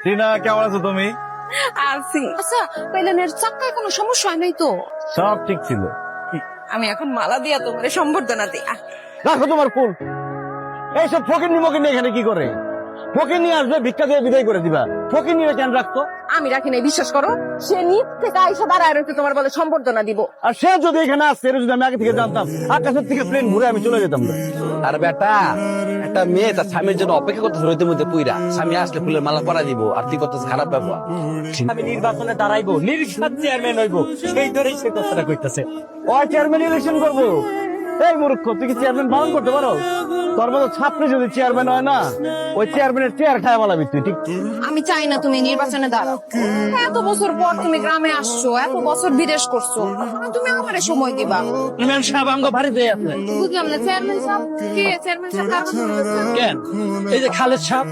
টিনা, কেমন আছো তুমি? আছি। আচ্ছা, প্লেনের চাকায় কোনো সমস্যা হয় নাই তো? সব ঠিক ছিল। আমি এখন মালা দিয়া তোমার সম্বর্ধনা দিয়া। রাখো তোমার ফুল। এইসব ফকির নিমকিন এখানে কি করে? ফকির নিয়ে আসবে, ভিক্ষা দিয়ে বিদায় করে দিবা। ফকির নিয়ে কেন রাখতো? আমি রাখি নাই, বিশ্বাস করো। সে নিজ থেকে আইসা দাঁড়ায় রয়েছে তোমার বলে সম্বর্ধনা দিব। আর সে যদি এখানে আসছে, এটা যদি আমি আগে থেকে জানতাম, আকাশের থেকে প্লেন ঘুরে আমি চলে যেতাম না। আর বেটা, একটা মেয়ে তার স্বামীর জন্য অপেক্ষা করতেছে রইতে মধ্যে পুইরা। স্বামী আসলে ফুলের মালা পরা দিব, আর তুই করতেছে খারাপ ব্যবহার। আমি নির্বাচনে দাঁড়াইবো, নির্বাচন চেয়ারম্যান হইবো, সেই ধরেই সে কথাটা কইতাছে। ওই চেয়ারম্যান ইলেকশন করবো? এই মূর্খ, তুই কি চেয়ারম্যান বারণ করতে পারো? তোর মতো ছাত্রী যদি চেয়ারম্যান হয় না, ওই চেয়ারম্যানের চেয়ার খায় বলাবি তুই, ঠিক? আমি চাই না তুমি নির্বাচনে দাঁড়াও। এত বছর পর তুমি গ্রামে আসছো, এত বছর বিদেশ করছো, তুমি আমারে সময় দিবা। ইমাম সাহেব আমগো বাড়িতে আছে। বুঝলাম না, চেয়ারম্যান সাহেব কে? চেয়ারম্যান সাহেব কার কথা বলছেন? কেন? এই যে খালেদ সাহেব,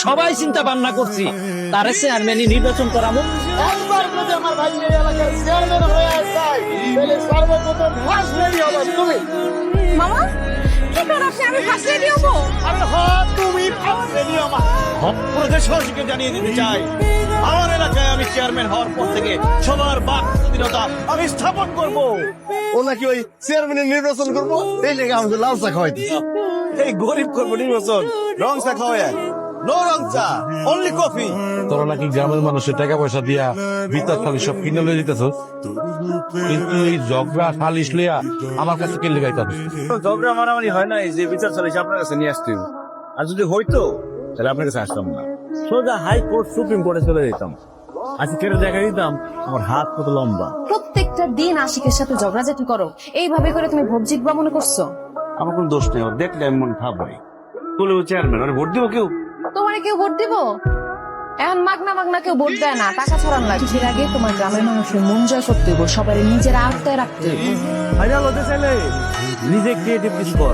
সবাই চিন্তা ভাবনা করছি তারে চেয়ারম্যানই নির্বাচন করাবো। একবার যদি আমার ভাই এই এলাকার চেয়ারম্যান হয়ে যায়, তাহলে সর্বপ্রথম ফার্স্ট লেডি হবে তুমি। মামা কি করাছে? আমি ফার্স্ট লেডি হবো? আরে হ্যাঁ, তুমি ফার্স্ট লেডি আমার। পুরো দেশবাসীকে জানিয়ে দিতে চাই, আমার এলাকায় আমি চেয়ারম্যান হওয়ার পর থেকে সবার বাক স্বাধীনতা আমি স্থাপন করব। ও নাকি ওই চেয়ারম্যানের নির্বাচন করবো, এই লেগে আমাদের লাল চা খাওয়াই দিচ্ছে। এই গরিব করবো নির্বাচন, রং চা খাওয়াই, নো রং চা, অনলি কফি। তোরা নাকি গ্রামের মানুষের টাকা পয়সা দিয়া বিতার সালিশ সব কিনে লয়ে দিতেছ, কিন্তু এই ঝগড়া সালিশ লিয়া আমার কাছে কিনলে গাইতাম। ঝগড়া মারামারি হয় না, এই যে বিচার চলেছে আপনার কাছে নিয়ে আসতে। আর যদি হইতো তাহলে আপনার কাছে আসতাম না, সোজা হাইকোর্ট সুপ্রিম কোর্টে চলে যেতাম। আজকে কেটে দেখা দিতাম আমার হাত কত লম্বা। প্রত্যেকটা দিন আশিকের সাথে ঝগড়াঝাটি করো, এইভাবে করে তুমি ভোট জিতবা মনে করছো? আমার কোনো দোষ নেই, ওর দেখলে আমি মন খারাপ হয়। তুলে চেয়ারম্যান, ওর ভোট দিব কেউ? তোমারে কেউ ভোট দিব? এখন মাগনা মাগনা কেউ ভোট দেয় না, টাকা ছড়ান লাগে। এর আগে তোমার গ্রামের মানুষের মন জয় করতে হইব, সবাই নিজের আওতায় রাখতে হইব। ভাইরাল হতে চাইলে নিজে ক্রিয়েটিভ কিছু কর।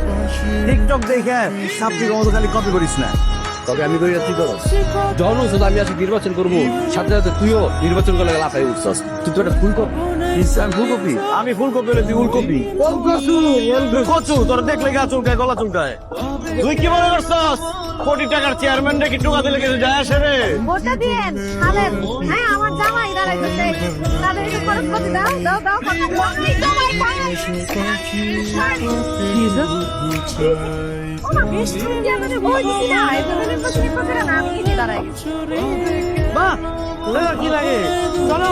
টিকটক দেখে সাবজেক্ট মতো খালি কপি করিস না। তবে আমি করি তুই করো। যখন শুধু আমি আজকে নির্বাচন করবো, সাথে সাথে তুইও নির্বাচন করলে লাফাই উঠছস। তুই তো একটা ফুল কর। ফুলকপি? আমি ফুলকপি হলে তুই উলকপি। কচু তোর দেখলে গা চুলকায়, গলা চুলকায়। তুই কি মনে করছস কোটি টাকার চেয়ারম্যান রে কি টোকা দিলে কিছু যায় আসে রে? ভোটটা দিয়েন খালেদ। হ্যাঁ, আমার জামাই দাঁড়াইতেছে, তাদের একটু খরচ করতে দাও দাও দাও। আমি তোমার পায়ে ওমা বেশ সুন্দর মানে ভোট দিছি না, এটা নির্বাচনী প্রচারণা না, আমি নিজে দাঁড়াই। বাহ, কি লাগে? চলো।